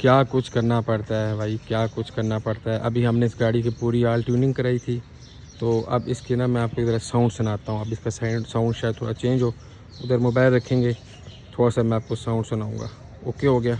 क्या कुछ करना पड़ता है भाई, क्या कुछ करना पड़ता है। अभी हमने इस गाड़ी की पूरी ऑयल ट्यूनिंग कराई थी, तो अब इसके ना मैं आपको ज़रा साउंड सुनाता हूँ। अब इसका साउंड शायद थोड़ा चेंज हो, उधर मोबाइल रखेंगे, थोड़ा सा मैं आपको साउंड सुनाऊँगा। ओके हो गया।